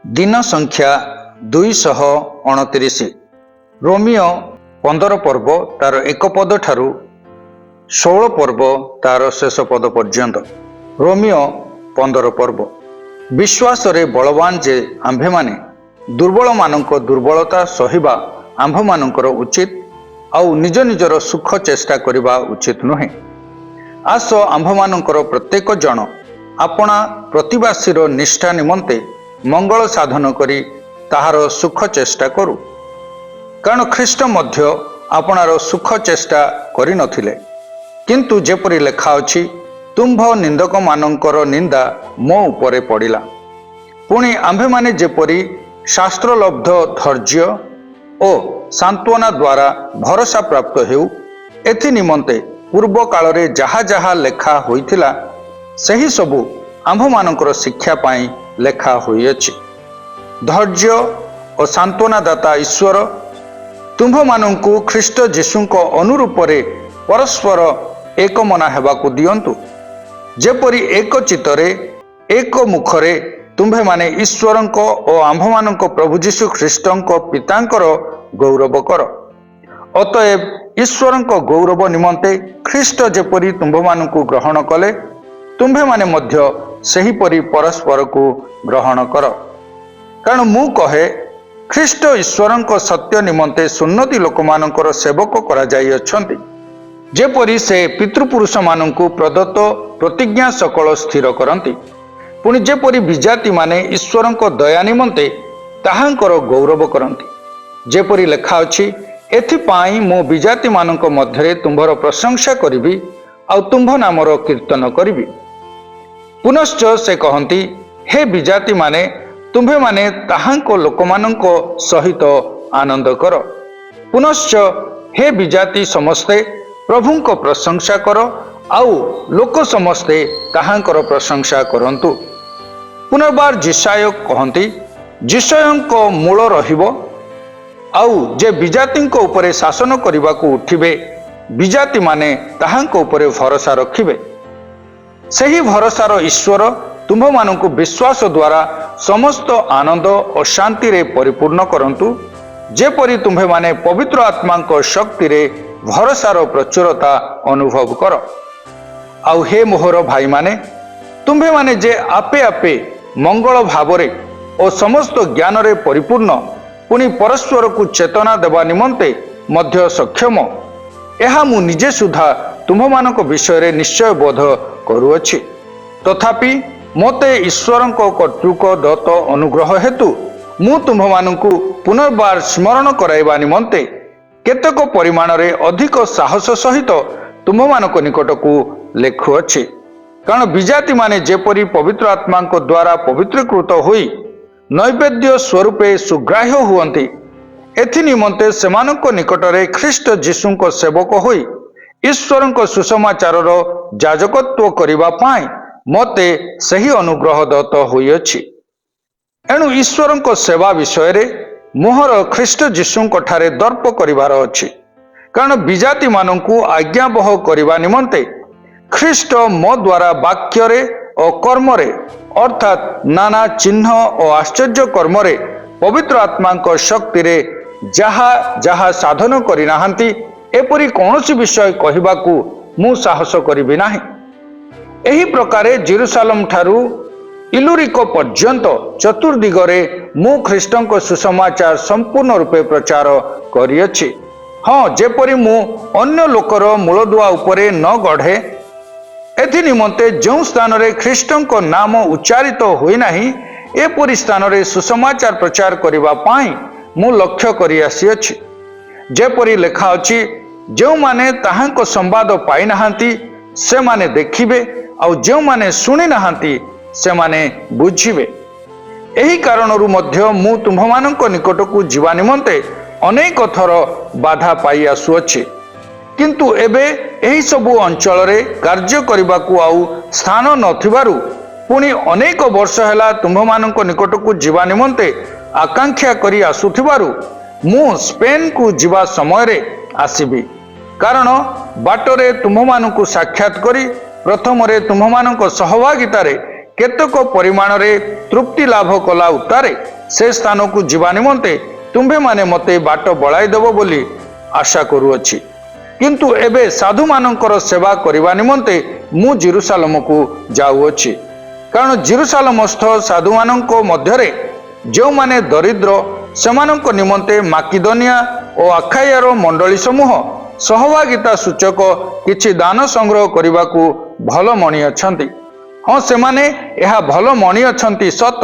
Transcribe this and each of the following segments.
दिन संख्या 229 रोमियो 15 पर्व तार एक पद ठारू 16 पर्व तार शेष पद पर्यंत। रोमियो 15 पर्व विश्वास रे बलवान जे आंभे माने दुर्बल मानक दुर्बलता सहिबा आंभ मानकर उचित आउ निज निजर सुख चेष्टा करिबा उचित नुहे। आस आंभ मानकर प्रत्येक जन आपणा प्रतिवासीर निष्ठा निमंते मंगल साधन करी ताहार सुख चेष्टा करू, कारण ख्रीष्ट मध्य आपणार सुख चेष्टा करि नथिले। किंतु जेपरि लेखा अछि, तुम्भ निंदक मानकर निंदा मो उपरे पड़िला। पुणी आंभे माने जेपरि शास्त्रलब्ध धैर्य ओ सांत्वना द्वारा भरोसा प्राप्त हेउ, एथि निमंते पूर्व काल रे जहा जहा लेखा होइथिला सही सबु आंभ मानकर शिक्षा पाई लेखा होइअछि। धैर्य और सांत्वना दाता ईश्वर तुम्भ मानंकु ख्रीष्ट जीशुंक अनुरूपरे परस्पर एकमना हेबाकु दियंतु, जेपरि एक चित्तरे एक मुखरे तुम्भे माने ईश्वरंक और आंभ मानंक प्रभु जीशु ख्रीष्टंक पितांकर गौरव कर। अतएव ईश्वरंक गौरव निमंते ख्रीष्ट जेपरि तुम्भ मानंकु ग्रहण कले, तुम्भे माने मध्य सही परि परस्पर को ग्रहण कर। कारण मु कहे, ख्रीष्ट ईश्वरंक सत्य निमंते सुन्नति लोक मानकर सेवक करा जाई अछंती, जेपरि से पितृपुरुष मानंकु प्रदत्त प्रतिज्ञा सकल स्थिर करंती। पुणी जेपरि विजाति माने ईश्वरंक दया निमंते ताहांकर गौरव करंती। जेपरि लेखा अछि, एथिपाई मु विजाति मानक मध्यरे तुम्भर प्रशंसा करिबी आउ तुम्भ नामर कीर्तन करिबी। पुनश्च से कहती, हे विजाति माने तुम्भे माने ताहांको लोकमानंक सहित आनंद कर। पुनश्च हे विजाति समस्ते प्रभुंक प्रशंसा कर, आउ लोक समस्ते ताहांकर प्रशंसा करंतु। पुनर्बार जिसाय कहती, जिसयंक मूल रहिबो, आउ जे विजातिंक उपरे शासन करिबाकू उठिबे, विजाति माने ताहांक उपरे भरोसा रखिबे। सही भरोसार ईश्वर तुम्भ मानंकु विश्वास द्वारा समस्त आनंद और शांति रे परिपूर्ण करंतु, जेपरि तुम्भे माने पवित्र आत्मांक शक्ति रे भरोसार प्रचुरता अनुभव कर। आउ हे मोहर भाई माने, तुम्भे माने जे आपे आपे मंगल भावरे और समस्त ज्ञान रे परिपूर्ण, पुणी परस्पर को चेतना देवा निमंते मध्य सक्षम, एहा मु निजे सुधा तुम्भ मानक विषय रे निश्चय बोध करुअछि। तथापि मोते ईश्वरंक कर्तृक दत्त अनुग्रह हेतु मु तुम्भ मानंकु पुनर्बार स्मरण कराइबा निमंते केतक परिमाण रे अधिक साहस सहित तुम्भ मानक निकटकू लेखुअछि। कारण विजाति माने जेपरि पवित्र आत्मांक द्वारा पवित्रीकृत होई नैवेद्य स्वरूपे सुग्राह्य हुअन्ति, एथि निमंते सेमानक निकटरे ख्रीष्ट जीशुंक सेवक होई ईश्वरंक सुसमाचारर जाजकत्व करिबा पाई मते सही अनुग्रह दत्त होइअछि। एणु ईश्वरंक सेवा विषय रे मोहर ख्रीष्ट जीशुंक ठारे दर्प करिवार अछि। कारण विजाति मानंकु आज्ञाबह करिबा निमंते ख्रीष्ट मो द्वारा वाक्य रे और कर्म रे, अर्थात नाना चिन्ह और आश्चर्य कर्म रे पवित्र आत्मांक शक्ति रे जहा जहा साधन करि नाहंती, एपरि कौनसी विषय कहिबाकू मु साहस करिबि नाही। एही प्रकारे जेरुसालेम ठारू इलुरिको पर्यंत चतुर्दिगरे मु ख्रीष्टंक सुसमाचार संपूर्ण रूपे प्रचार करिअछि। हाँ, जेपरि मु अन्य लोकर मूलदुआ उपरे न गढ़े, एथि निमंते जो स्थान रे ख्रीष्टंक नाम उच्चारित होई नाही, एपरि स्थान रे सुसमाचार प्रचार करिबा पाई मु लक्ष्य करि आसीअछि। जेपरि लेखा अछि, जो माने ताहांको संवाद पाई नाहांती से माने देखिबे, आउ जो माने सुनि नाहांती से माने बुझिबे। एही कारणरु मध्य मु तुम्भ मानंक निकटकू जीवा निमंते अनेक थर बाधा पाई आसुअछि। किंतु एबे एही सबु अंचल रे कार्य करिबाकू आउ स्थान नथिबारु पुणी अनेक वर्ष हैला तुम्भ मानंक निकटकू जीवा निमंते आकांक्षा करी आसुथिबारु मु स्पेन को जीवा समय रे आसीबी। कारण बाटरे तुम्भ मानंकु साक्षात करी प्रथम रे तुम्भ मानंक सहभागिता रे केतक परिमाण रे तृप्ति लाभ कला उतारे से स्थान को जीवा निमंते तुम्भे माने मते बाट बड़ाई देव बोली आशा करुअछि। किंतु एबे साधु मानकर सेवा करने निमंते मु जेरुसालेम को जाऊँगी, कारण जेरुसालेमस्थ साधु मानक मध्यरे जो माने दरिद्र सेमानक निमंते माकिदोनिया और अखायार मंडली समूह सहभागिता सूचक किछि दान संग्रह करने को भल मणि अछंती। हाँ सेमाने यह भल मणि अछंती सत,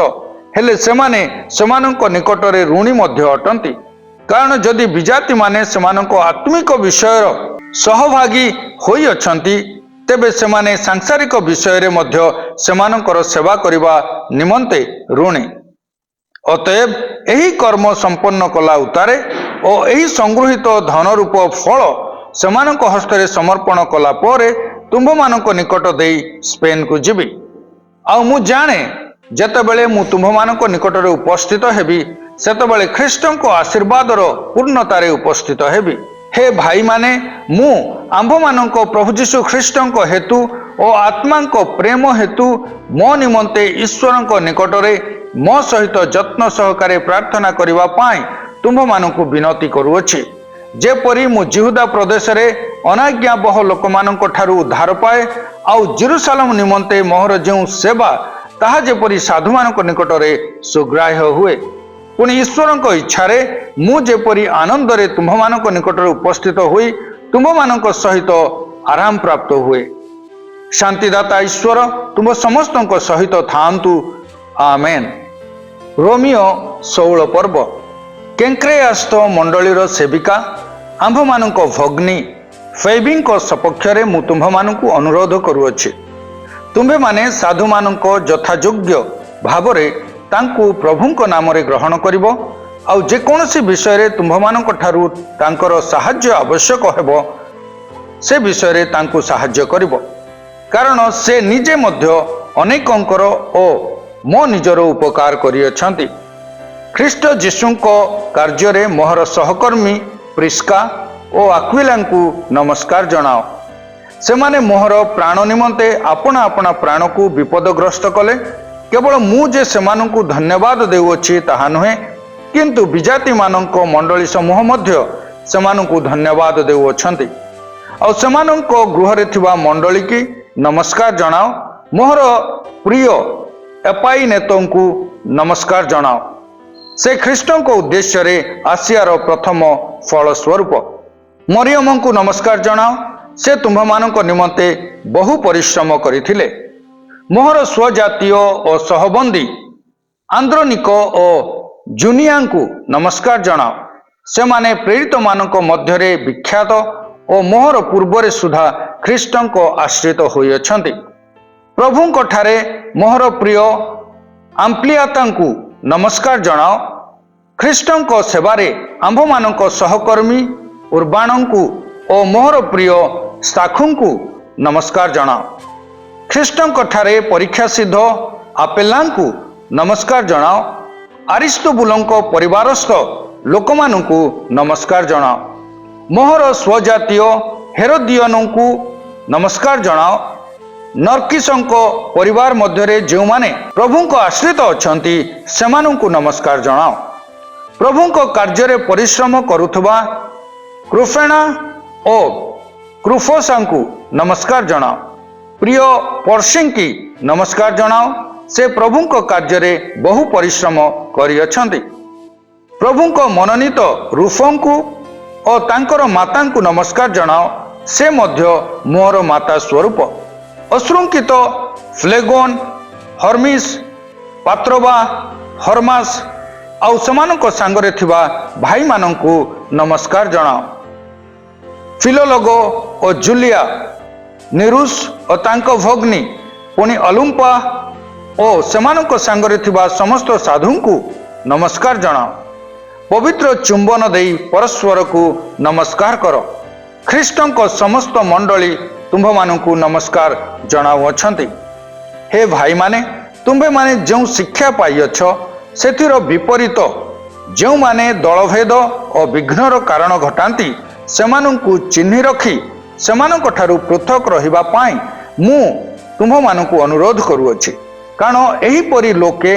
हेले सेमाने सेमानक निकटरे ऋणी मध्य अटंती, कारण जदि विजाति माने सेमानक आत्मिक विषय सहभागी होई अछंती तेबे सेमाने सांसारिक विषय रे मध्य सेमानकर सेवा करिबा निमंते ऋणी। अतएव यही कर्म संपन्न कला उतारे और यही संगृहित धन रूप फल सेमानक हस्तरे समर्पण कला परे तुम्भ मानक निकट देई स्पेन को जीवी। आ मु जाने जेतेबेले मु तुम्भ मानक निकटरे उपस्थित हेबी सेतेबेले ख्रीष्टଙ୍କ आशीर्वादर पूर्णतारे उपस्थित हेबी। हे भाई माने मु आंभ मानक प्रभु जीशु ख्रीष्टଙ୍କ हेतु और आत्मांक प्रेम हेतु मो निमंते ईश्वरଙ୍କ निकटरे मो सहित जत्न सहकारे प्रार्थना करिवा पाई तुम्भ मानकु विनती करूअछि, जेपरि मु जिहुदा प्रदेश रे अनाज्ञा बह लोक मानक ठारू उद्धार पाए आउ जेरुसालेम निमंते मोहर जो सेवा ताहा जेपरि साधु मानक निकटरे सुग्राह्य हुए। पुणी ईश्वरଙ୍କ इच्छारे मु जेपरि आनंद रे तुम्भ मानक निकटरे उपस्थित होई तुम्भ मानक सहित आराम प्राप्त हुए। शांतिदाता ईश्वर तुम्भ समस्तଙ୍କ सहित थांतु, आमेन। रोमियो 16 पर्व। केंक्रेयास्थ मंडलीर सेविका आंभ मानक भग्नी फैबीଙ୍କ सपक्षरे मु तुम्भ मानकु अनुरोध करूअछि, तुम्भे माने साधु मानक यथायोग्य भावरे तांकु प्रभुଙ୍କ नामरे ग्रहण करिवो आउ जे कोनोसी विषय रे तुम्भ मानक ठारू तांकर सहाय्य आवश्यक हेबो से विषय रे तांकु सहाय्य करिवो, कारण से निजे मध्य अनेकंकर ओ मो निजर उपकार करियछंती। ख्रीष्ट जीशुଙ୍କ कार्य मोहर सहकर्मी प्रिस्का और आक्विलांकु नमस्कार जनाओ। सेमाने मोहर प्राण निमंते अपना अपना प्राण को विपदग्रस्त कले। केवल मुझे सेमानंकु धन्यवाद देउछि ताहा नुहे, किंतु विजाति मानक मंडली समूह मध्य सेमानंकु धन्यवाद देउछंती। और सेमानंक गृह रे थिबा मंडली की नमस्कार जनाओ। मोहर प्रिय एपाई नेतंकु नमस्कार जनाओ। से ख्रीष्टଙ୍କ उद्देश्य रे आसियार प्रथम फल स्वरूप। मरियम को नमस्कार जनाओ, से तुम्भ मानक निमंते बहु परिश्रम करिथिले। मोहर स्वजातीय और सहबंदी आंद्रोनिक और जुनिया को नमस्कार जनाओ। से माने प्रेरित मानक मध्यरे विख्यात और मोहर पूर्वरे सुधा ख्रीष्टଙ୍କ आश्रित होई अछंती। प्रभुଙ୍କ ठारे मोहर प्रिय आम्प्लियातांकु नमस्कार जनाओ। ख्रीष्टଙ୍କ सेवारे आंभ मानक सहकर्मी उर्बाणंकु और मोहर प्रिय स्ताखुंकु नमस्कार जनाओ। ख्रीष्टଙ୍କ ठारे परीक्षा सिद्ध आपेलांकु नमस्कार जनाओ। आरिस्तोबुलଙ୍କ परिवारस्थ लोकमानंकु नमस्कार जनाओ। मोहर स्वजातीय हेरोदियनंकु नमस्कार जनाओ। नरकिसंक परिवार मध्यरे जो माने प्रभुଙ୍କ आश्रित अछंती सेमानंकु नमस्कार जनाओ। प्रभुଙ୍କ कार्य परिश्रम करुथबा क्रुफेना और क्रुफोसांकु नमस्कार जनाओ। प्रिय पर्सिंकी नमस्कार जनाओ। से प्रभुଙ୍କ कार्य बहु परिश्रम करियछंती। प्रभुଙ୍କ मनोनीत रूफंकु और तांकर मातांकु नमस्कार जनाओ। से मध्य मोर माता स्वरूप। अश्रुंकित फ्लेगोन, हर्मिस, पात्रोबा, हर्मास आउ समानक सांगरे थिबा भाई मानंकु नमस्कार जनाओ। फिलोलोगो और जूलिया, निरुस और तांको भग्नी पुणी अलुम्पा और समानक सांगरे थिबा समस्त साधुंकु नमस्कार जनाओ। पवित्र चुंबन देई परस्पर को नमस्कार करो। ख्रीष्टଙ୍କ समस्त मंडली तुम्भ मानंकु नमस्कार जनाउछंती। हे भाई माने, तुम्भे माने जो शिक्षा पाइछ सेथिर विपरीत जो माने दलभेद और विघ्नर कारण घटांती सेमानंकु चिन्हि रखी सेमानंक ठारू पृथक रहिबा पाई मु तुम्भ मानंकु अनुरोध करूअछि। କାରଣ ଏହିପରି ଲୋକେ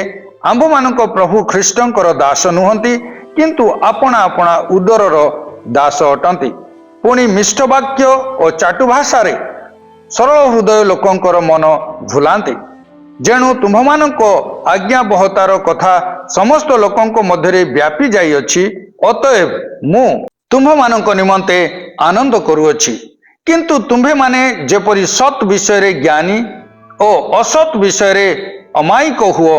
ଆମ୍ଭମାନଙ୍କ ପ୍ରଭୁ ଖ୍ରୀଷ୍ଟଙ୍କର ଦାସ ନୁହନ୍ତି, କିନ୍ତୁ ଆପଣା ଆପଣା ଉଦରର ଦାସ ଅଟନ୍ତି। ପୁଣି ମିଷ୍ଟ ବାକ୍ୟ ଓ ଚାଟୁ ଭାଷାରେ ସରଳ ହୃଦୟ ଲୋକଙ୍କର ମନ ଭୁଲାନ୍ତି। ଯେଣୁ ତୁମ୍ଭମାନଙ୍କ ଆଜ୍ଞାବହତାର କଥା ସମସ୍ତ ଲୋକଙ୍କ ମଧ୍ୟରେ ବ୍ୟାପି ଯାଇଅଛି, ଅତଏବ ମୁଁ ତୁମ୍ଭମାନଙ୍କ ନିମନ୍ତେ ଆନନ୍ଦ କରୁଅଛି। କିନ୍ତୁ ତୁମ୍ଭେମାନେ ଯେପରି ସତ୍ ବିଷୟରେ ଜ୍ଞାନୀ ଓ ଅସତ୍ ବିଷୟରେ ଅମାୟିକ ହୁଅ,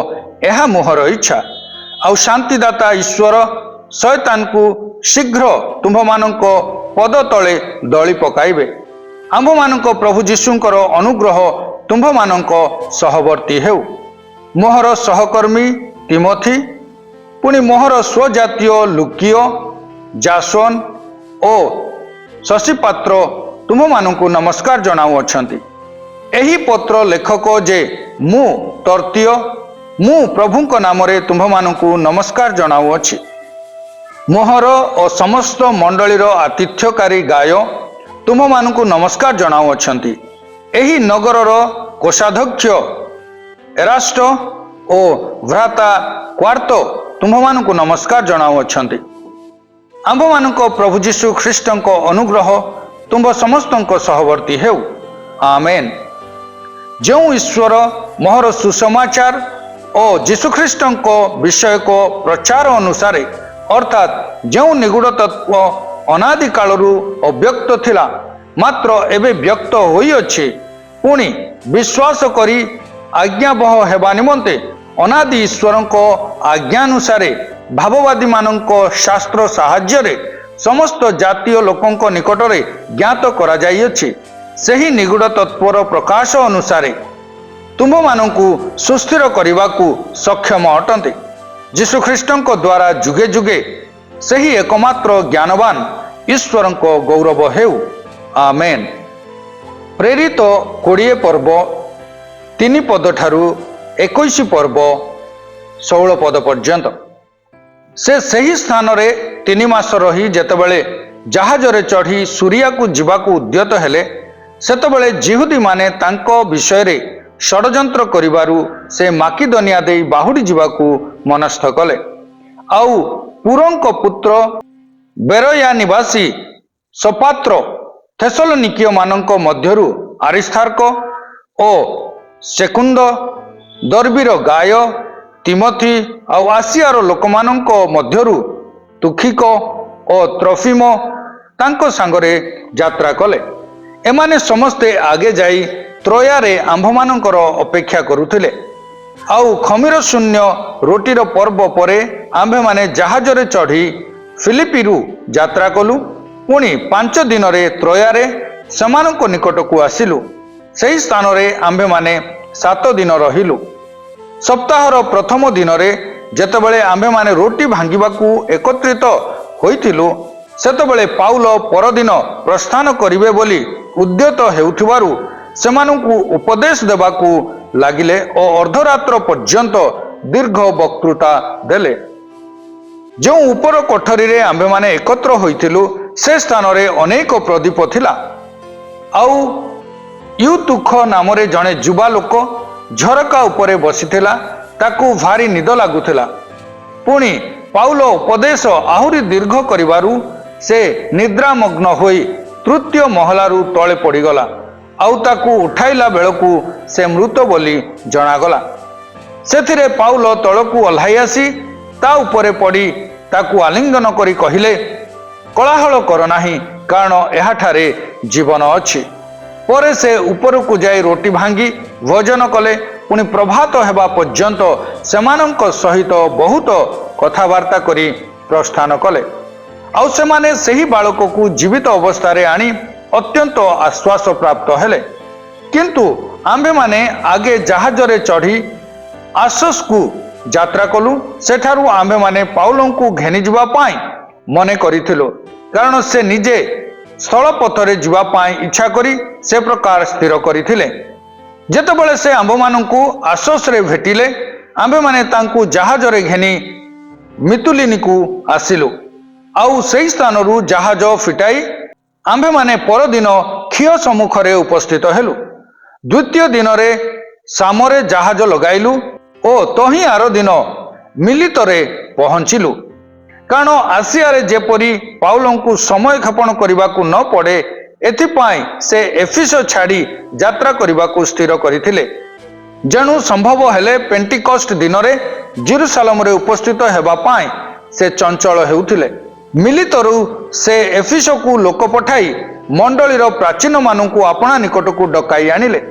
ଏହା ମୋହର ଇଚ୍ଛା। ଆଉ ଶାନ୍ତିଦାତା ଈଶ୍ୱର ଶୟତାନକୁ ଶୀଘ୍ର ତୁମ୍ଭମାନଙ୍କ ପଦ ତଳେ ଦଳି ପକାଇବେ। ଆମ୍ଭମାନଙ୍କ ପ୍ରଭୁ ଯୀଶୁଙ୍କର ଅନୁଗ୍ରହ ତୁମ୍ଭମାନଙ୍କ ସହବର୍ତ୍ତୀ ହେଉ। ମୋହର ସହକର୍ମୀ ତିମୋଥି, ପୁଣି ମୋହର ସ୍ୱଜାତୀୟ ଲୁକିୟ, ଜାସୋନ ଓ ଶଶିପାତ୍ର ତୁମ୍ଭମାନଙ୍କୁ ନମସ୍କାର ଜଣାଉଅଛନ୍ତି। ଏହି ପତ୍ର ଲେଖକ ଯେ ମୁଁ ତର୍ତୀୟ, ମୁଁ ପ୍ରଭୁଙ୍କ ନାମରେ ତୁମ୍ଭମାନଙ୍କୁ ନମସ୍କାର ଜଣାଉଅଛି। ମୋହର ଓ ସମସ୍ତ ମଣ୍ଡଳୀର ଆତିଥ୍ୟକାରୀ ଗାୟ ତୁମ୍ଭମାନଙ୍କୁ ନମସ୍କାର ଜଣାଉଅଛନ୍ତି। ଏହି ନଗରର କୋଷାଧ୍ୟକ୍ଷ ଏରାଷ୍ଟ ଓ ଭ୍ରାତା କ୍ୱାର୍ତ ତୁମ୍ଭମାନଙ୍କୁ ନମସ୍କାର ଜଣାଉଅଛନ୍ତି। ଆମ୍ଭମାନଙ୍କ ପ୍ରଭୁ ଯୀଶୁ ଖ୍ରୀଷ୍ଟଙ୍କ ଅନୁଗ୍ରହ ତୁମ୍ଭ ସମସ୍ତଙ୍କ ସହବର୍ତ୍ତୀ ହେଉ। ଆମେନ୍। ଯେଉଁ ଈଶ୍ୱର ମୋହର ସୁସମାଚାର ଓ ଯୀଶୁଖ୍ରୀଷ୍ଟଙ୍କ ବିଷୟକ ପ୍ରଚାର ଅନୁସାରେ, ଅର୍ଥାତ୍ ଯେଉଁ ନିଗୁଢ଼ ତତ୍ତ୍ୱ ଅନାଦି କାଳରୁ ଅବ୍ୟକ୍ତ ଥିଲା, ମାତ୍ର ଏବେ ବ୍ୟକ୍ତ ହୋଇଅଛି, ପୁଣି ବିଶ୍ୱାସ କରି ଆଜ୍ଞାବହ ହେବା ନିମନ୍ତେ ଅନାଦି ଈଶ୍ୱରଙ୍କ ଆଜ୍ଞାନୁସାରେ ଭାବବାଦୀମାନଙ୍କ ଶାସ୍ତ୍ର ସାହାଯ୍ୟରେ ସମସ୍ତ ଜାତୀୟ ଲୋକଙ୍କ ନିକଟରେ ଜ୍ଞାତ କରାଯାଇଅଛି, ସେହି ନିଗୁଢ଼ ତତ୍ତ୍ୱର ପ୍ରକାଶ ଅନୁସାରେ ତୁମ୍ଭମାନଙ୍କୁ ସୁସ୍ଥିର କରିବାକୁ ସକ୍ଷମ ଅଟନ୍ତି। ଯୀଶୁଖ୍ରୀଷ୍ଟଙ୍କ ଦ୍ୱାରା ଯୁଗେ ଯୁଗେ ସେହି ଏକମାତ୍ର ଜ୍ଞାନବାନ ଈଶ୍ୱରଙ୍କ ଗୌରବ ହେଉ। ଆମେନ୍। ପ୍ରେରିତ 20 ପର୍ବ 3 ପଦ ଠାରୁ 21 ପର୍ବ 16 ପଦ ପର୍ଯ୍ୟନ୍ତ। ସେ ସେହି ସ୍ଥାନରେ 3 ମାସ ରହି ଯେତେବେଳେ ଜାହାଜରେ ଚଢ଼ି ସୁରିଆକୁ ଯିବାକୁ ଉଦ୍ୟତ ହେଲେ, ସେତେବେଳେ ଯିହୁଦୀମାନେ ତାଙ୍କ ବିଷୟରେ ଷଡ଼ଯନ୍ତ୍ର କରିବାରୁ ସେ ମାକିଦନିଆ ଦେଇ ବାହୁଡ଼ି ଯିବାକୁ ମନସ୍ଥ କଲେ। ଆଉ ପୁରଙ୍କ ପୁତ୍ର ବେରୟା ନିବାସୀ ସୋପାତ୍ର, ଥେସଲୋନିକୀୟମାନଙ୍କ ମଧ୍ୟରୁ ଆରିସ୍ତାର୍କ ଓ ସେକୁନ୍ଦ, ଦର୍ବିର ଗାୟ, ତିମୋଥି, ଆଉ ଆସିଆର ଲୋକମାନଙ୍କ ମଧ୍ୟରୁ ତୁଖିକ ଓ ତ୍ରୋଫିମ ତାଙ୍କ ସାଙ୍ଗରେ ଯାତ୍ରା କଲେ। ଏମାନେ ସମସ୍ତେ ଆଗେ ଯାଇ ତ୍ରୋୟାରେ ଆମ୍ଭମାନଙ୍କର ଅପେକ୍ଷା କରୁଥିଲେ। ଆଉ ଖମିର ଶୂନ୍ୟ ରୋଟିର ପର୍ବ ପରେ ଆମ୍ଭେମାନେ ଜାହାଜରେ ଚଢ଼ି ଫିଲିପିରୁ ଯାତ୍ରା କଲୁ। ପୁଣି 5 ଦିନରେ ତ୍ରୋୟାରେ ସେମାନଙ୍କ ନିକଟକୁ ଆସିଲୁ। ସେହି ସ୍ଥାନରେ ଆମ୍ଭେମାନେ 7 ଦିନ ରହିଲୁ। ସପ୍ତାହର ପ୍ରଥମ ଦିନରେ ଯେତେବେଳେ ଆମ୍ଭେମାନେ ରୋଟି ଭାଙ୍ଗିବାକୁ ଏକତ୍ରିତ ହୋଇଥିଲୁ, ସେତେବେଳେ ପାଉଲ ପରଦିନ ପ୍ରସ୍ଥାନ କରିବେ ବୋଲି ଉଦ୍ୟତ ହେଉଥିବାରୁ ସେମାନଙ୍କୁ ଉପଦେଶ ଦେବାକୁ ଲାଗିଲେ ଓ ଅର୍ଦ୍ଧରାତ୍ର ପର୍ଯ୍ୟନ୍ତ ଦୀର୍ଘ ବକ୍ତୃତା ଦେଲେ। ଯେଉଁ ଉପର କୋଠରୀରେ ଆମ୍ଭେମାନେ ଏକତ୍ର ହୋଇଥିଲୁ, ସେ ସ୍ଥାନରେ ଅନେକ ପ୍ରଦୀପ ଥିଲା। ଆଉ ୟୁତୁଖ ନାମରେ ଜଣେ ଯୁବା ଲୋକ ଝରକା ଉପରେ ବସିଥିଲା। ତାକୁ ଭାରି ନିଦ ଲାଗୁଥିଲା। ପୁଣି ପାଉଲ ଉପଦେଶ ଆହୁରି ଦୀର୍ଘ କରିବାରୁ ସେ ନିଦ୍ରାମଗ୍ନ ହୋଇ ତୃତୀୟ ମହଲାରୁ ତଳେ ପଡ଼ିଗଲା। ଆଉ ତାକୁ ଉଠାଇଲା ବେଳକୁ ସେ ମୃତ ବୋଲି ଜଣାଗଲା। ସେଥିରେ ପାଉଲ ତଳକୁ ଓହ୍ଲାଇ ଆସି ତା ଉପରେ ପଡ଼ି ତାକୁ ଆଲିଙ୍ଗନ କରି କହିଲେ, କୋଳାହଳ କର ନାହିଁ, କାରଣ ଏହାଠାରେ ଜୀବନ ଅଛି। ପରେ ସେ ଉପରକୁ ଯାଇ ରୋଟି ଭାଙ୍ଗି ଭୋଜନ କଲେ। ପୁଣି ପ୍ରଭାତ ହେବା ପର୍ଯ୍ୟନ୍ତ ସେମାନଙ୍କ ସହିତ ବହୁତ କଥାବାର୍ତ୍ତା କରି ପ୍ରସ୍ଥାନ କଲେ। ଆଉ ସେମାନେ ସେହି ବାଳକକୁ ଜୀବିତ ଅବସ୍ଥାରେ ଆଣି ଅତ୍ୟନ୍ତ ଆଶ୍ୱାସ ପ୍ରାପ୍ତ ହେଲେ। କିନ୍ତୁ ଆମ୍ଭେମାନେ ଆଗେ ଜାହାଜରେ ଚଢ଼ି ଆସୋସକୁ ଯାତ୍ରା କଲୁ। ସେଠାରୁ ଆମ୍ଭେମାନେ ପାଉଲଙ୍କୁ ଘେନିଯିବା ପାଇଁ ମନେ କରିଥିଲୁ, କାରଣ ସେ ନିଜେ ସ୍ଥଳପଥରେ ଯିବା ପାଇଁ ଇଚ୍ଛା କରି ସେ ପ୍ରକାର ସ୍ଥିର କରିଥିଲେ। ଯେତେବେଳେ ସେ ଆମ୍ଭମାନଙ୍କୁ ଆସୋସରେ ଭେଟିଲେ, ଆମ୍ଭେମାନେ ତାଙ୍କୁ ଜାହାଜରେ ଘେନି ମିତୁଲିନିକୁ ଆସିଲୁ। ଆଉ ସେହି ସ୍ଥାନରୁ ଜାହାଜ ଫିଟାଇ ଆମ୍ଭେମାନେ ପରଦିନ ଖିଅ ସମ୍ମୁଖରେ ଉପସ୍ଥିତ ହେଲୁ। ଦ୍ୱିତୀୟ ଦିନରେ सामरे जहाज लगाइलु ओ तही आर दिन मिलितरे पहुँचिलु। कारण आसियारे जेपरी पाउलंकु समय क्षेपण करने को न पड़े एथिपाई से एफिस छाड़ी यात्रा करने को स्थिर करथिले। जेणु संभव हेले पेंटिकस्ट दिन में जेरुसालेम रे उपस्थित हेबा पाई से चंचल हेउथिले। मिलितरु से एफिस को लोक पठाई मंडलीर प्राचीन मानू अपना निकट को डकाई आनिले।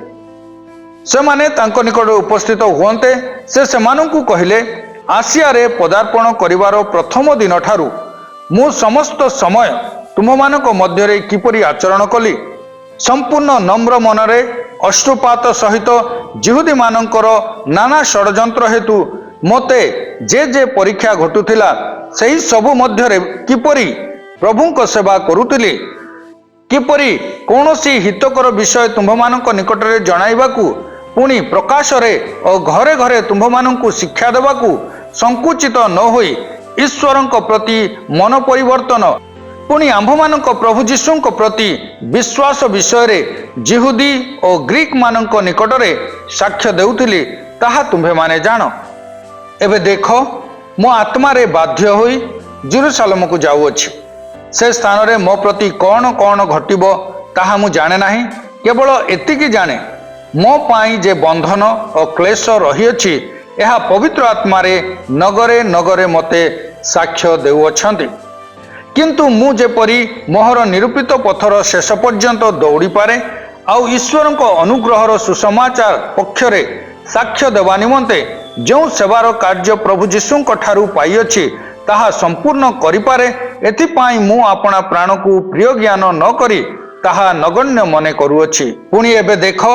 से माने तांको निकट उपस्थित हुअन्ते से सेमानंकु कहिले, आसिया रे पदार्पण करिवार प्रथम दिन ठारू मु समस्त समय तुममानक मध्यरे किपरि आचरण कली। संपूर्ण नम्र मनरे अश्रुपात सहित जिहुदी मानकर नाना षड्यंत्र हेतु मते जे परीक्षा घटुथिला सही सबु मध्यरे किपरि प्रभुंक सेवा करुतिली, किपरि कौनसी हितकर विषय तुम्भमानक निकटरे जणाइबाकू पुणी प्रकाश रे और घरे घरे तुम्भमानंकु शिक्षा देवाकू संकुचित न होई ईश्वरंक प्रति मन परिवर्तन पुणी आम्भमानक प्रभु जीशुंक प्रति विश्वास विषय रे जिहुदी और ग्रीक मानक निकटरे साक्ष्य देउथिली ताहा तुम्भे माने जान। एबे देख मो आत्मा रे बाध्य होई जेरुसालेम को जाउअछि। से स्थान रे मो प्रति कौन कौन घटिबो ताहा मु जाने नाही, केवल एतिकी जाने मो पाई जे बंधन और क्लेश रहिअछि यह पवित्र आत्मा रे नगरे नगरे मते साक्ष्य देउअछन्ति। किंतु मु जेपरि मोहर निरूपित पथर शेष पर्यंत दौड़ी पारे आउ ईश्वरंक अनुग्रहर सुसमाचार पक्षरे साक्ष्य देवा निमंते जो सेवार कार्य प्रभु जीशुंक ठारू पाइअछि ताहा संपूर्ण करिपारे एथिपाई मु आपणा प्राण को प्रिय ज्ञान न करी ताहा नगण्य मने करूअछि। पुणी एबे देख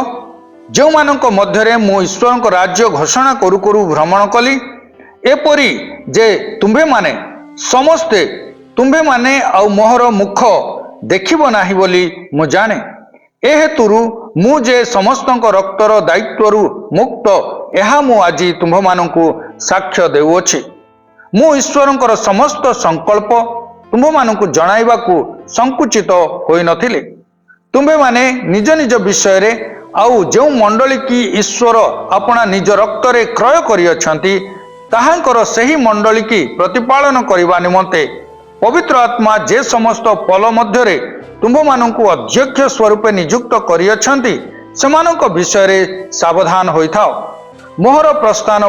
जो मानक मध्यरे मु ईश्वरंक राज्य घोषणा करू करू भ्रमण कली एपरी जे तुम्भे माने समस्ते तुम्भे माने आउ मोहर मुख देखिबो नाही बोली मु जाने। ए हेतुरु मु जे समस्तंक रक्तर दायित्वरु मुक्त एहा मु आजी तुम्भ मानकु साक्ष्य देउअछि। मु ईश्वरंकर समस्त संकल्प तुम्भ मानकु जणाइबाकू संकुचित होई नथिले। तुम्भे माने निज निज विषय रे आउ जो मंडली की ईश्वर अपना निज रक्तरे क्रय करिअछन्ति ताहांकर सही मंडली की प्रतिपालन करिबा निमंते पवित्र आत्मा जे समस्त पल मध्यरे तुम्भ मानकु अध्यक्ष स्वरूप नियुक्त करिअछन्ति सेमानक विषय रे सावधान होइथाओ। मोहर प्रस्थान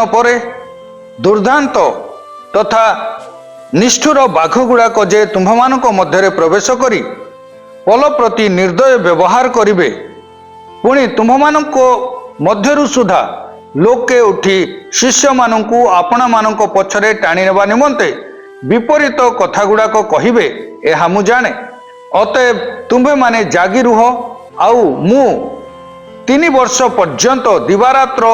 परे दुर्दांत तथा निष्ठुर बाघ गुड़ाक जे तुम्भ मानक मध्यरे प्रवेश करी पल प्रति निर्दय व्यवहार करिवे पुणी तुम्भ मानक मध्यरु सुधा लोके उठी शिष्य मानकु आपना मानक पछरे टाणी नेबा निमंते विपरीत कथा गुड़ाक कहिबे एहा मु जाने। अतएव तुम्भे माने जागी रुह आउ मु 3 वर्ष पर्यंत दिवारात्र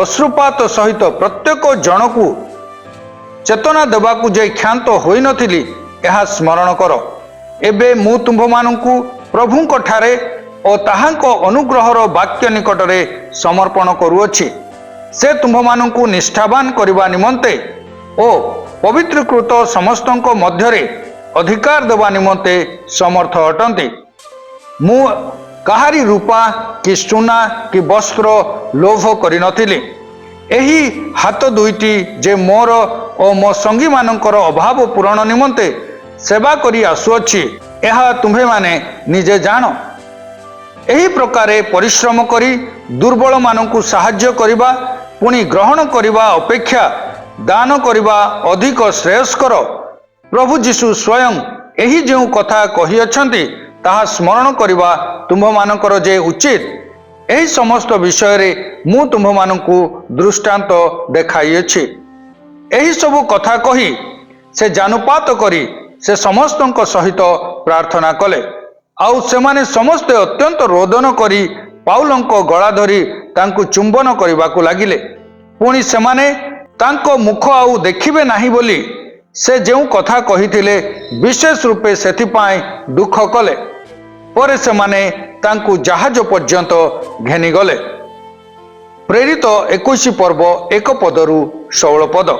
अश्रुपात सहित प्रत्येक जनकु चेतना देवाकू जे क्षांत होई नथिली एहा स्मरण कर। एबे मु तुम्भ मानकु प्रभुंक ठारे और ताहांक अनुग्रहर वाक्य निकटरे समर्पण करूअछि। से तुम्भ मानकु निष्ठावान करिबा निमंते ओ पवित्रकृत समस्तंक मध्यरे अधिकार देवा निमंते समर्थ अटंती। मु काहारी रूपा कि सुना कि वस्त्र लोभ करि नथिली। एही हाथ दुईटी जे मोर और मो संगी मानकर अभाव पूरण निमंते सेवा करी आसुअछि एहा तुम्भे माने निजे जान। एही प्रकारे परिश्रम करी दुर्बल मानकु साहाय्य करिबा पुणी ग्रहण करिबा अपेक्षा दान करिबा अधिक श्रेयस्कर। प्रभु जीशु स्वयं एही जो कथा कहिअछन्ति ताहा स्मरण करिबा तुम्भ मानकर जे उचित एही समस्त विषय रे मु तुम्भ मानकु दृष्टांत देखाइछि। एही सब कथा कही से जानुपात करी से समस्तंक सहित प्रार्थना कले आउ सेमाने समस्ते अत्यंत रोदन करी पाउलंक गला धरी तांकु चुंबन करिबाकू लागिले। पुणी सेमाने तांको मुख आउ देखिबे नाही बोली से जो कथा कहिथिले विशेष रूपे सेथिपाई दुख कले। परे सेमाने तांकु जहाज पर्यंत घेनी गले। प्रेरित 21 पर्व 1 पदरु 16 पद।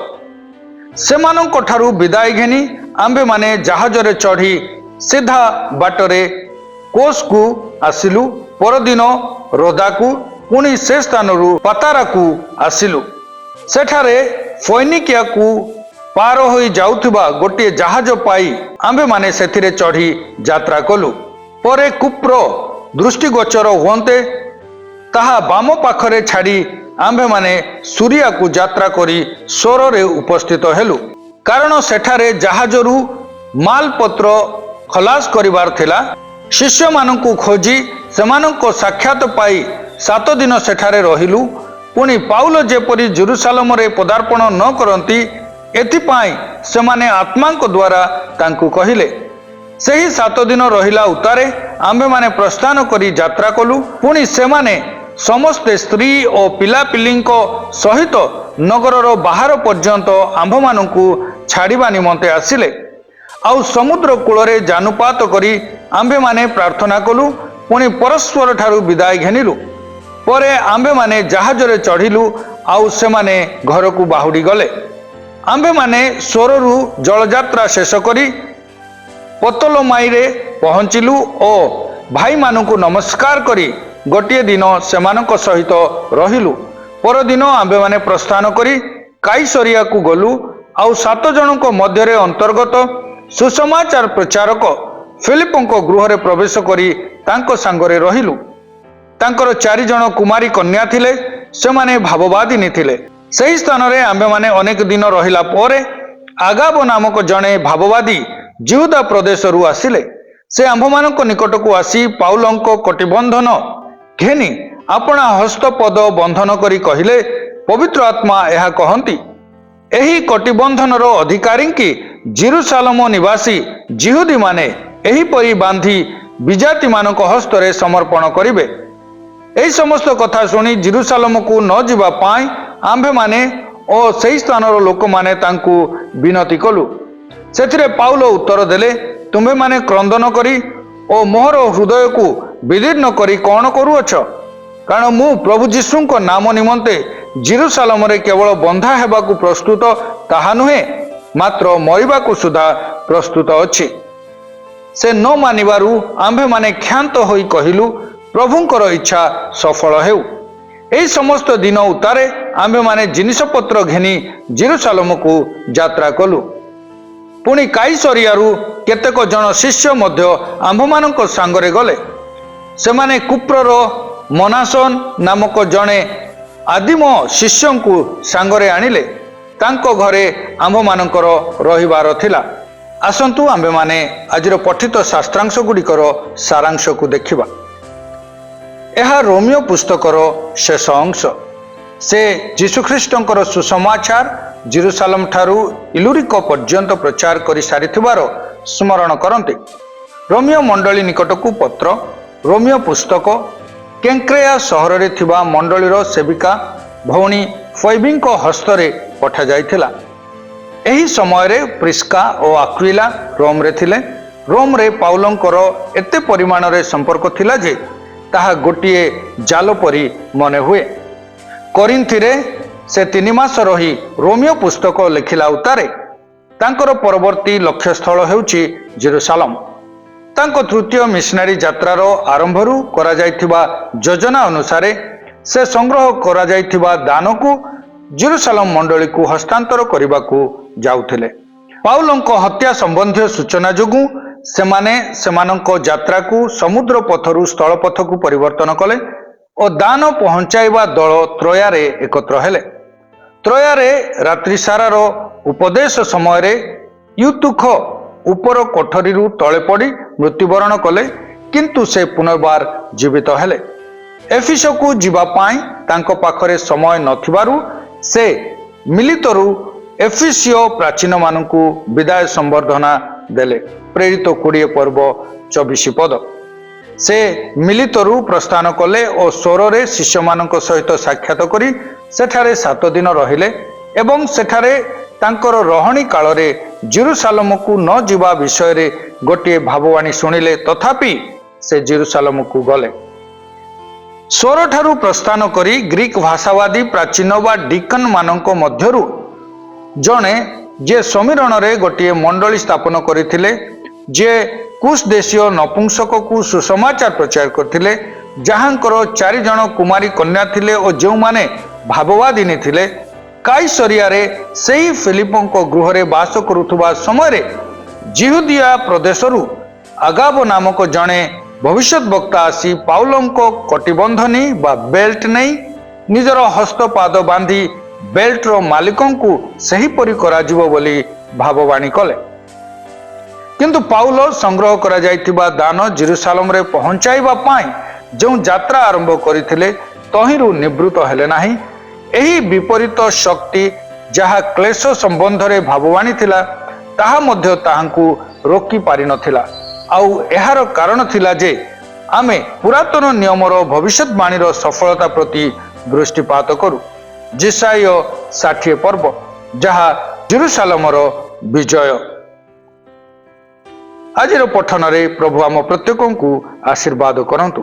सेमानंक ठारू विदाय घेनी आंबे माने जहाज रे चढ़ी सीधा बाटरे कोस को आसिलु परदिन रोदाकू पुणी से स्थानरू पताराकू आसिलु। सेठारे फोइनिकियाकू पार होई जाउथिबा गोटे जहाज पाई आंबे माने सेथिरे चढ़ी यात्रा कलु। परे कुप्र दृष्टिगोचर हुंते ताहा बाम पाखरे छाड़ी आंबे माने सूर्या को यात्रा करी सोर रे उपस्थित हेलु। कारण सेठारे जहाजरू मालपत्र खलास करिवार थिला। शिष्य मानकू खोजी सेमानंको साक्षात पाई 7 दिन सेठारे रहिलु। पुणी पाउल जेपरी जेरुसालेम रे पदार्पण न करंती एथिपाई सेमाने आत्मांको द्वारा तांकू कहिले। सेही 7 दिन रहिला उतारे आंबे माने प्रस्थान करी यात्रा कलु। पुणी सेमाने समस्ते स्त्री और पिलापिलींको सहित नगरर बाहर पर्यंत आंभ मानकू छाड़िबा निमंते आसिले। आउ समुद्र कूलरे जानुपात करी आंबे माने प्रार्थना कलु। पुणी परस्पर ठारू विदाय घेनिलु। परे आंबे माने जहाजरे चढ़िलु आउ सेमाने घरकू बाहुडी गले। आंबे माने सोररू जलयात्रा शेष करी पतलमाईरे पहुंचिलु ओ भाई मानकू नमस्कार करी गोटे दिन सेमानक सहित रहिलु। परदिन आंबे माने प्रस्थान करी काइसरिया को गलु। आउ 7 जनक मध्यरे अंतर्गत सुसमाचार प्रचारक फिलिपंको गृह रे प्रवेश करी तांको सांगरे रहिलु। तांकर 4 जन कुमारी कन्या थिले। सेमाने भाववादिनी थिले। सही स्थान रे आंबे माने अनेक दिन रहिला परे आगाब नामक जणे भाववादी जिहुदा प्रदेश रु आसिले। से आंभमानक निकट को आसी पाउलंको कटिबंधन घेनी अपना हस्तपद बंधन करी कहिले, पवित्र आत्मा यह कहंती, एही कटिबंधनर अधिकारी की जेरुसालेम निवासी जिहुदी माने एही परी बांधी विजाति मानक हस्तरे समर्पण करिवे। एही समस्त कथा सुनी जेरुसालेम को न जिबा पाई आंभे माने ओ सही स्थानर लोक माने तांकू विनती कलु। सेथिरे पाउल उत्तर देले, तुम्हे माने क्रंदन करी ओ मोहर हृदय को विदीर्ण करी कौन करुअछ? कारण मु प्रभु जीशुको नाम निमंते जेरुसालेम रे केवल बंधा हेबाकू प्रस्तुत ताहा नुहे, मात्र मरिबाकू सुधा प्रस्तुत अछि। से न मानिबारु आंभे माने क्षांत होई कहिलु, प्रभुंकर इच्छा सफल हेउ। एही समस्त दिन उतारे आंभे माने जिनिसपत्र घेनी जेरुसालेम को यात्रा कलु। पुणी काइसरियारू केतेक जन शिष्य मध्य आंभमानक सांगरे गले। सेमाने कुप्रर मनासन नामक जणे आदिम शिष्यंकु सांगरे आनिले। तांको घरे आंभमानकर रहिबार थिला। आसंतु आंबे माने आजिर पठित शास्त्रांश गुड़िकर सारांश को देखिबा। यह रोमियो पुस्तकर शेष अंश। से जीशुख्रीष्टंकर सुसमाचार जेरुसालेम ठारू इलुरिको पर्यंत प्रचार करि सारिथिबार स्मरण करंते। रोमियो मंडली निकटकू पत्र, रोमियो पुस्तक केंक्रेया सहर रे थिबा मंडलीर सेविका भौणी फैबिंको हस्तरे पठा जाइथिला। एही समय रे प्रिस्का और आक्विला रोम रे थिले। रोम रे पाउलंकर एते परिमाण रे संपर्क थिला जे ताहा गोटिए जाल परी मने हुए। कोरिन्थिरे से 3 मास रही रोमियो पुस्तक लिखिला उतारे तांकर परवर्ती लक्ष्यस्थल हेउची जेरुसालेम। तांको तृतीय मिशनारी यात्रार आरंभरू करा जाइथिबा योजना अनुसारे से संग्रह करा जाइथिबा दान को जेरुसालेम मंडली को हस्तांतर करबाकू जाउथिले। पाउलंको हत्या संबंधी सूचना जोगु सेमाने सेमानंको यात्रा को समुद्र पथरू स्थल पथ को परिवर्तन कले और दान पहुंचाइबा दल त्रयारे एकत्र हेले। त्रयारे रात्रि सारार उपदेश समय रे यूतुख उपर कोठरीरू तले पड़ी मृत्युवरण कले, किंतु से पुनर्बार जीवित हेले। एफिस को जीवा पाई तांको पाखरे समय नथिबारु से मिलितरू एफिसियो प्राचीन मानकू विदाय संबर्धना देले। प्रेरित 20 पर्व 24 पद। से मिलितरू प्रस्थान कले और सोरे शिष्य मानक सहित साक्षात करी सेठारे 7 दिन रहिले एवं सेठारे तांकर रहणी काल रे जेरुसालेम को न जीवा विषय रे गोटे भाववाणी सुनिले। तथापि से जेरुसालेम को गले। सोर ठारू प्रस्थान करी ग्रीक भाषावादी प्राचीन वा डिकन मानक मध्यरु जणे जे समीरण रे गोटे मंडली स्थापन करथिले, जे कुश देशीय नपुंसक को सुसमाचार प्रचार करथिले ଯାହାଙ୍କର 4 ଜଣ କୁମାରୀ କନ୍ୟା ଥିଲେ ଓ ଯେଉଁମାନେ ଭାବବାଦିନୀ ଥିଲେ, କାଇସରିଆରେ ସେହି ଫିଲିପଙ୍କ ଗୃହରେ ବାସ କରୁଥିବା ସମୟରେ ଜିହୁଦିଆ ପ୍ରଦେଶରୁ ଆଗାବ ନାମକ ଜଣେ ଭବିଷ୍ୟତ ବକ୍ତା ଆସି ପାଉଲଙ୍କ କଟିବନ୍ଧନୀ ବା ବେଲ୍ଟ ନେଇ ନିଜର ହସ୍ତପାଦ ବାନ୍ଧି ବେଲ୍ଟର ମାଲିକଙ୍କୁ ସେହିପରି କରାଯିବ ବୋଲି ଭାବବାଣୀ କଲେ। କିନ୍ତୁ ପାଉଲ ସଂଗ୍ରହ କରାଯାଇଥିବା ଦାନ ଜେରୁସାଲେମରେ ପହଞ୍ଚାଇବା ପାଇଁ ଯେଉଁ ଯାତ୍ରା ଆରମ୍ଭ କରିଥିଲେ ତହିଁରୁ ନିବୃତ୍ତ ହେଲେ ନାହିଁ। ଏହି ବିପରୀତ ଶକ୍ତି ଯାହା କ୍ଲେଶ ସମ୍ବନ୍ଧରେ ଭାବବାଣୀ ଥିଲା ତାହା ମଧ୍ୟ ତାହାଙ୍କୁ ରୋକି ପାରିନଥିଲା। ଆଉ ଏହାର କାରଣ ଥିଲା ଯେ ଆମେ ପୁରାତନ ନିୟମର ଭବିଷ୍ୟତବାଣୀର ସଫଳତା ପ୍ରତି ଦୃଷ୍ଟିପାତ କରୁ। ଯେଶାୟ 60 ପର୍ବ, ଯାହା ଜେରୁସାଲେମର ବିଜୟ। ଆଜିର ପଠନରେ ପ୍ରଭୁ ଆମ ପ୍ରତ୍ୟେକଙ୍କୁ ଆଶୀର୍ବାଦ କରନ୍ତୁ।